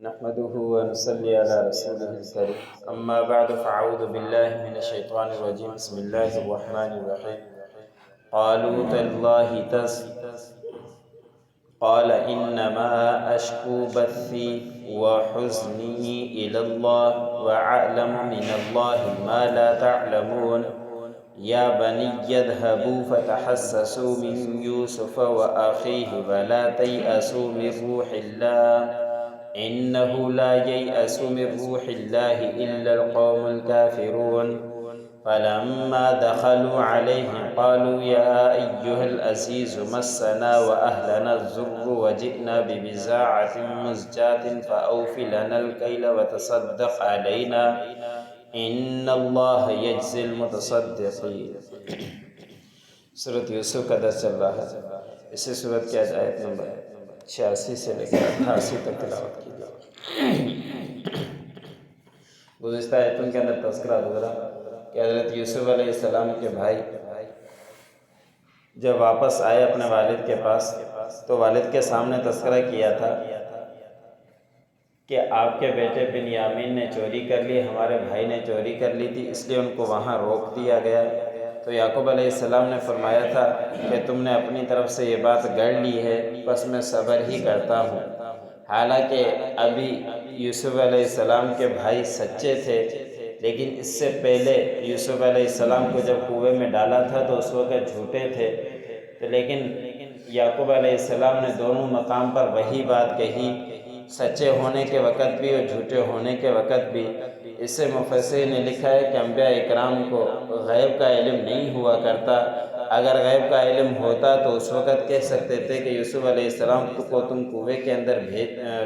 نحمده ونصلي على رسوله الكريم أما بعد فأعوذ بالله من الشيطان الرجيم بسم الله الرحمن الرحيم قالوا تالله قال إنما أشكو بثي وحزني إلى الله وأعلم من الله ما لا تعلمون يا بني اذهبوا فتحسسوا من يوسف وأخيه ولا تيأسوا من روح الله إنه لا ييأس من روح الله إلا القوم الكافرون فلما دخلوا عليه قالوا يا أيها العزيز مسنا وأهلنا الضر وجئنا ببضاعة مزجاة فأوف لنا الكيل وتصدق علينا إن الله يجزي المتصدقين۔ سورۃ یوسف کا درس چل رہا ہے۔ اسی سورت کی آیت نمبر 86 سے لے کر 88 تک تلاوت کی جائے۔ گزشتہ آیتوں کے اندر تذکرہ گزرا کہ حضرت یوسف علیہ السلام کے بھائی جب واپس آئے اپنے والد کے پاس تو والد کے سامنے تذکرہ کیا تھا کہ آپ کے بیٹے بنیامین نے چوری کر لی، ہمارے بھائی نے چوری کر لی تھی، اس لیے ان کو وہاں روک دیا گیا۔ تو یعقوب علیہ السلام نے فرمایا تھا کہ تم نے اپنی طرف سے یہ بات گڑھ لی ہے، بس میں صبر ہی کرتا ہوں۔ حالانکہ ابھی یوسف علیہ السلام کے بھائی سچے تھے، لیکن اس سے پہلے یوسف علیہ السلام کو جب کنویں میں ڈالا تھا تو اس وقت جھوٹے تھے، لیکن یعقوب علیہ السلام نے دونوں مقام پر وہی بات کہی، سچے ہونے کے وقت بھی اور جھوٹے ہونے کے وقت بھی۔ اس سے مفسرین نے لکھا ہے کہ انبیاء اکرام کو غیب کا علم نہیں ہوا کرتا، اگر غیب کا علم ہوتا تو اس وقت کہہ سکتے تھے کہ یوسف علیہ السلام کو تم کنویں کے اندر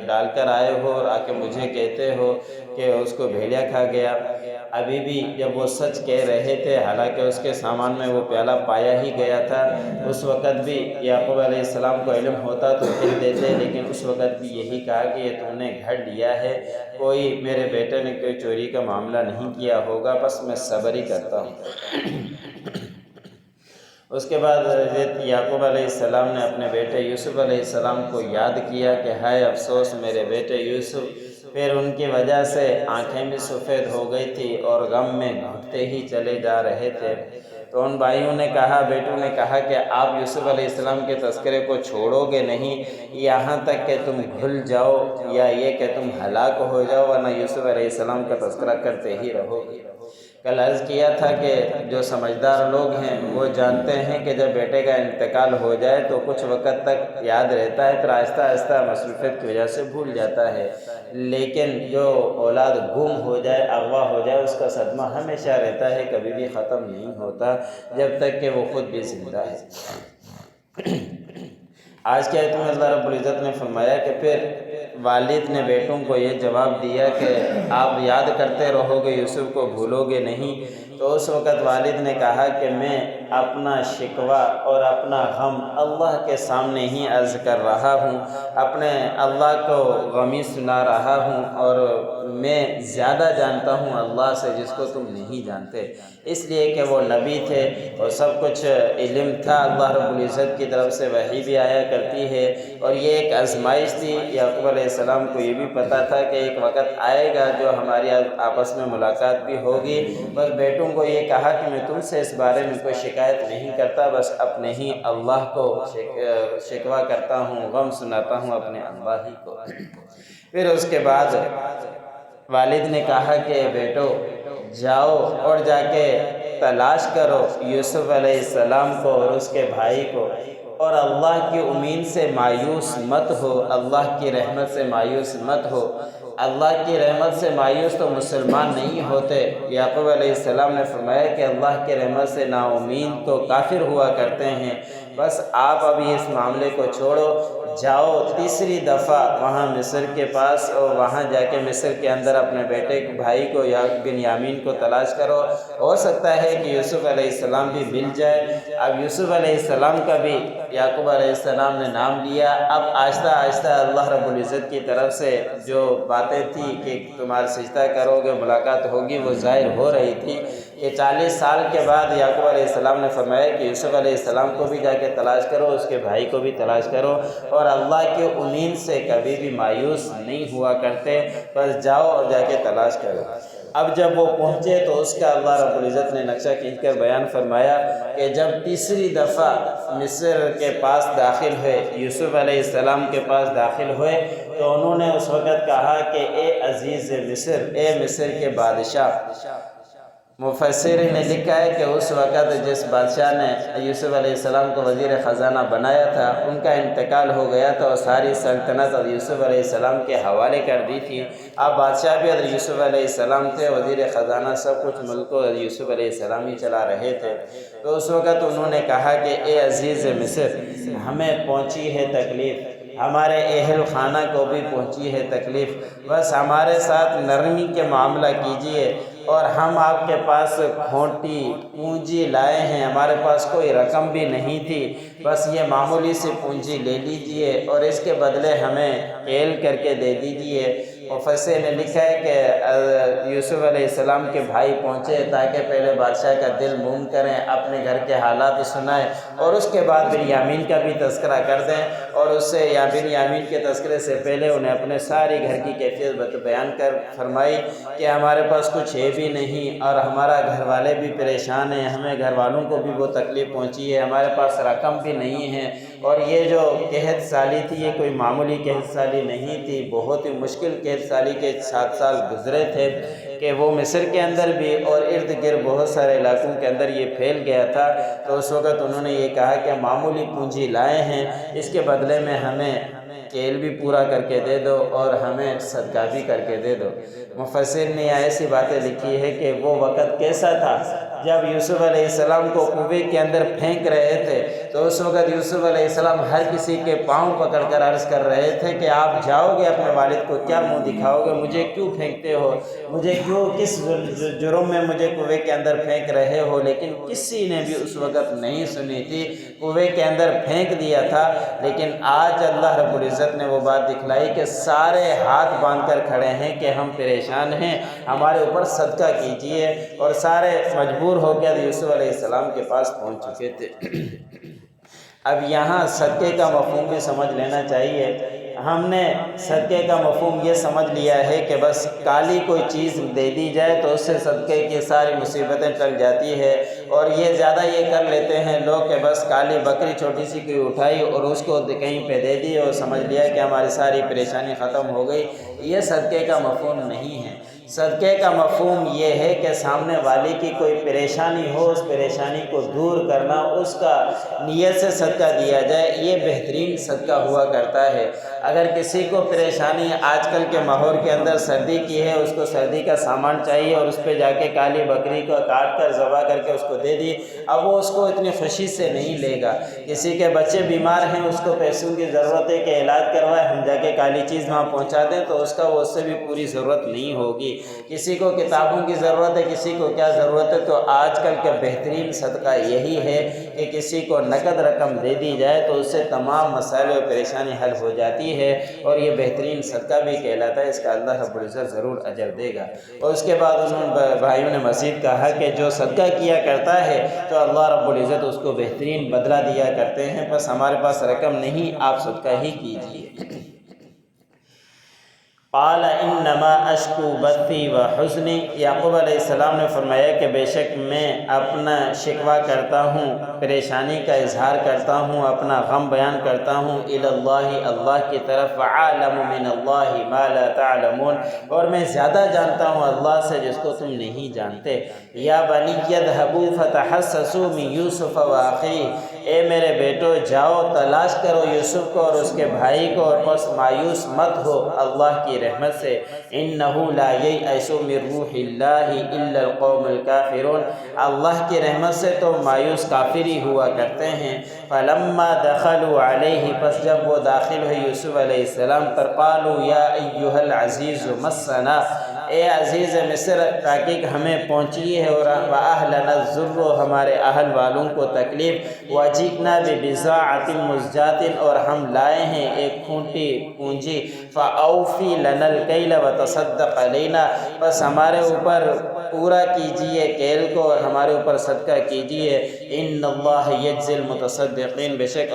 ڈال کر آئے ہو اور آ کے مجھے کہتے ہو کہ اس کو بھیڑیا کھا گیا۔ ابھی بھی جب وہ سچ کہہ رہے تھے، حالانکہ اس کے سامان میں وہ پیالہ پایا ہی گیا تھا، اس وقت بھی یعقوب علیہ السلام کو علم ہوتا تو کہہ دیتے، لیکن اس وقت بھی یہی کہا کہ یہ تم نے گھڑ لیا ہے، کوئی میرے بیٹے نے کوئی چوری کا معاملہ نہیں کیا ہوگا، بس میں صبر ہی کرتا ہوں۔ اس کے بعد حضرت یعقوب علیہ السلام نے اپنے بیٹے یوسف علیہ السلام کو یاد کیا کہ ہائے افسوس میرے بیٹے یوسف، پھر ان کی وجہ سے آنکھیں بھی سفید ہو گئی تھی اور غم میں گھٹتے ہی چلے جا رہے تھے۔ تو ان بھائیوں نے کہا، بیٹوں نے کہا کہ آپ یوسف علیہ السلام کے تذکرے کو چھوڑو گے نہیں یہاں تک کہ تم بھول جاؤ یا یہ کہ تم ہلاک ہو جاؤ، ورنہ یوسف علیہ السلام کا تذکرہ کرتے ہی رہو گے۔ کل عرض کیا تھا کہ جو سمجھدار لوگ ہیں وہ جانتے ہیں کہ جب بیٹے کا انتقال ہو جائے تو کچھ وقت تک یاد رہتا ہے، پھر آہستہ آہستہ مصروفیت کی وجہ سے بھول جاتا ہے، لیکن جو اولاد گم ہو جائے، اغوا ہو جائے، اس کا صدمہ ہمیشہ رہتا ہے، کبھی بھی ختم نہیں ہوتا جب تک کہ وہ خود بھی زندہ ہے۔ آج کی آیت میں اللہ رب العزت نے فرمایا کہ پھر والد نے بیٹوں کو یہ جواب دیا کہ آپ یاد کرتے رہو گے، یوسف کو بھولو گے نہیں۔ تو اس وقت والد نے کہا کہ میں اپنا شکوہ اور اپنا غم اللہ کے سامنے ہی عرض کر رہا ہوں، اپنے اللہ کو غمی سنا رہا ہوں، اور میں زیادہ جانتا ہوں اللہ سے جس کو تم نہیں جانتے، اس لیے کہ وہ نبی تھے اور سب کچھ علم تھا، اللہ رب العزت کی طرف سے وحی بھی آیا کرتی ہے، اور یہ ایک آزمائش تھی۔ یعقوب علیہ السلام کو یہ بھی پتہ تھا کہ ایک وقت آئے گا جو ہماری آپس میں ملاقات بھی ہوگی، بس بیٹوں کو یہ کہا کہ میں تم سے اس بارے میں کوئی شکایت نہیں کرتا، بس اپنے ہی اللہ کو شکوہ کرتا ہوں، غم سناتا ہوں اپنے اللہ ہی کو۔ پھر اس کے بعد والد نے کہا کہ بیٹو جاؤ اور جا کے تلاش کرو یوسف علیہ السلام کو اور اس کے بھائی کو، اور اللہ کی امید سے مایوس مت ہو، اللہ کی رحمت سے مایوس مت ہو۔ اللہ کی رحمت سے مایوس تو مسلمان نہیں ہوتے۔ یعقوب علیہ السلام نے فرمایا کہ اللہ کی رحمت سے نا امید تو کافر ہوا کرتے ہیں، بس آپ ابھی اس معاملے کو چھوڑو، جاؤ تیسری دفعہ وہاں مصر کے پاس، اور وہاں جا کے مصر کے اندر اپنے بیٹے بھائی کو یا بنیامین کو تلاش کرو، ہو سکتا ہے کہ یوسف علیہ السلام بھی مل جائے۔ اب یوسف علیہ السلام کا بھی یعقوب علیہ السلام نے نام لیا۔ اب آہستہ آہستہ اللہ رب العزت کی طرف سے جو باتیں تھی کہ تمہارا سجدہ کرو گے ملاقات ہوگی وہ ظاہر ہو رہی تھی۔ کہ 40 سال کے بعد یعقوب علیہ السلام نے فرمایا کہ یوسف علیہ السلام کو بھی جا کے تلاش کرو، اس کے بھائی کو بھی تلاش کرو، اور اللہ کی امید سے کبھی بھی مایوس نہیں ہوا کرتے، بس جاؤ اور جا کے تلاش کرو۔ اب جب وہ پہنچے تو اس کا اللہ رب العزت نے نقشہ کھینچ کر بیان فرمایا کہ جب تیسری دفعہ مصر کے پاس داخل ہوئے، یوسف علیہ السلام کے پاس داخل ہوئے، تو انہوں نے اس وقت کہا کہ اے عزیز مصر، اے مصر کے بادشاہ۔ مفسر نے لکھا ہے کہ اس وقت جس بادشاہ نے یوسف علیہ السلام کو وزیر خزانہ بنایا تھا، ان کا انتقال ہو گیا تھا اور ساری سلطنت حضرت یوسف علیہ السلام کے حوالے کر دی تھی۔ اب بادشاہ بھی حضرت یوسف علیہ السلام تھے، وزیر خزانہ سب کچھ ملک کو حضرت یوسف علیہ السلام ہی چلا رہے تھے۔ تو اس وقت انہوں نے کہا کہ اے عزیز مصر، ہمیں پہنچی ہے تکلیف، ہمارے اہل خانہ کو بھی پہنچی ہے تکلیف، بس ہمارے ساتھ نرمی کے معاملہ کیجئے، اور ہم آپ کے پاس کھوٹی پونجی لائے ہیں، ہمارے پاس کوئی رقم بھی نہیں تھی، بس یہ معمولی سی پونجی لے لیجئے اور اس کے بدلے ہمیں کھیل کر کے دے دیجئے۔ مفسر نے لکھا ہے کہ یوسف علیہ السلام کے بھائی پہنچے تاکہ پہلے بادشاہ کا دل موم کریں، اپنے گھر کے حالات سنائیں، اور اس کے بعد بنیامین کا بھی تذکرہ کر دیں، اور اس سے یا بنیامین کے تذکرے سے پہلے انہیں اپنے ساری گھر کی کیفیت بیان کر فرمائی کہ ہمارے پاس کچھ ہے بھی نہیں، اور ہمارا گھر والے بھی پریشان ہیں، ہمیں گھر والوں کو بھی وہ تکلیف پہنچی ہے، ہمارے پاس رقم بھی نہیں ہے، اور یہ جو قحط سالی تھی یہ کوئی معمولی قحط سالی نہیں تھی، بہت ہی مشکل قحط سالی کے 7 سال گزرے تھے کہ وہ مصر کے اندر بھی اور ارد گرد بہت سارے علاقوں کے اندر یہ پھیل گیا تھا۔ تو اس وقت انہوں نے یہ کہا کہ معمولی پونجی لائے ہیں، اس کے بدلے میں ہمیں کیل بھی پورا کر کے دے دو اور ہمیں صدقہ بھی کر کے دے دو۔ مفسر نے ایسی باتیں لکھی ہے کہ وہ وقت کیسا تھا جب یوسف علیہ السلام کو کنویں کے اندر پھینک رہے تھے، تو اس وقت یوسف علیہ السلام ہر کسی کے پاؤں پکڑ کر عرض کر رہے تھے کہ آپ جاؤ گے اپنے والد کو کیا منہ دکھاؤ گے، مجھے کیوں پھینکتے ہو، مجھے کیوں کس جرم میں مجھے کنویں کے اندر پھینک رہے ہو، لیکن کسی نے بھی اس وقت نہیں سنی تھی، کنویں کے اندر پھینک دیا تھا۔ لیکن آج اللہ رب العزت نے وہ بات دکھلائی کہ سارے ہاتھ باندھ کر کھڑے ہیں کہ ہم پریشان ہیں، ہمارے اوپر صدقہ کیجئے، اور سارے مجبور ہو کے یوسف علیہ السلام کے پاس پہنچ چکے تھے۔ اب یہاں صدقے کا مفہوم بھی سمجھ لینا چاہیے۔ ہم نے صدقے کا مفہوم یہ سمجھ لیا ہے کہ بس کالی کوئی چیز دے دی جائے تو اس سے صدقے کی ساری مصیبتیں ٹل جاتی ہے، اور یہ زیادہ یہ کر لیتے ہیں لوگ کہ بس کالی بکری چھوٹی سی کوئی اٹھائی اور اس کو کہیں پہ دے دی اور سمجھ لیا کہ ہماری ساری پریشانی ختم ہو گئی۔ یہ صدقے کا مفہوم نہیں ہے۔ صدقے کا مفہوم یہ ہے کہ سامنے والی کی کوئی پریشانی ہو، اس پریشانی کو دور کرنا، اس کا نیت سے صدقہ دیا جائے، یہ بہترین صدقہ ہوا کرتا ہے۔ اگر کسی کو پریشانی آج کل کے ماحول کے اندر سردی کی ہے، اس کو سردی کا سامان چاہیے اور اس پہ جا کے کالی بکری کو کاٹ کر ذبح کر کے اس کو دے دی، اب وہ اس کو اتنی خوشی سے نہیں لے گا۔ کسی کے بچے بیمار ہیں، اس کو پیسوں کی ضرورت ہے کہ علاج کروائے، ہم جا کے کالی چیز وہاں پہنچا دیں تو اس کا وہ اس سے بھی پوری ضرورت نہیں ہوگی۔ کسی کو کتابوں کی ضرورت ہے، کسی کو کیا ضرورت ہے، تو آج کل کا بہترین صدقہ یہی ہے کہ کسی کو نقد رقم دے دی جائے تو اس سے تمام مسائل و پریشانی حل ہو جاتی ہے، اور یہ بہترین صدقہ بھی کہلاتا ہے، اس کا اللہ رب العزت ضرور اجر دے گا۔ اور اس کے بعد انہوں نے بھائیوں نے مزید کہا کہ جو صدقہ کیا کرتا ہے تو اللہ رب العزت اس کو بہترین بدلہ دیا کرتے ہیں، بس ہمارے پاس رقم نہیں، آپ صدقہ ہی کیجیے۔ قال انما اشکو بثی و حزنی، یعقوب علیہ السلام نے فرمایا کہ بے شک میں اپنا شکوہ کرتا ہوں، پریشانی کا اظہار کرتا ہوں، اپنا غم بیان کرتا ہوں الی اللہ، اللہ کی طرف، عالم من اللہ ما لا تعلمون، اور میں زیادہ جانتا ہوں اللہ سے جس کو تم نہیں جانتے۔ یا بنی اذهبوا فتحسسوا من یوسف واخیہ، اے میرے بیٹو جاؤ تلاش کرو یوسف کو اور اس کے بھائی کو، اور بس مایوس مت ہو اللہ کی رحمت سے۔ انہ لا ییأس من روح اللہ الا القوم الکافرون، اللہ کی رحمت سے تو مایوس کافر ہی ہوا کرتے ہیں۔ فلما دخلوا علیہ، پس جب وہ داخل ہوئے یوسف علیہ السلام پر، قالوا یا ایھا العزیز مسنا، اے عزیز مصر تاکہ ہمیں پہنچی ہے، اور وَأَهْلَنَا الضُّرُّ، ہمارے اہل والوں کو تکلیف، وَجِئْنَا بِبِضَاعَةٍ مُزْجَاةٍ، اور ہم لائے ہیں ایک کھونٹی پونجی، فَأَوْفِ لَنَا الْكَيْلَ وَتَصَدَّقْ عَلَيْنَا، بس ہمارے اوپر پورا کیجئے کیل کو، اور ہمارے اوپر صدقہ کیجئے، اِنَّ اللَّهَ يَجْزِي الْمُتَصَدِّقِينَ، بے شک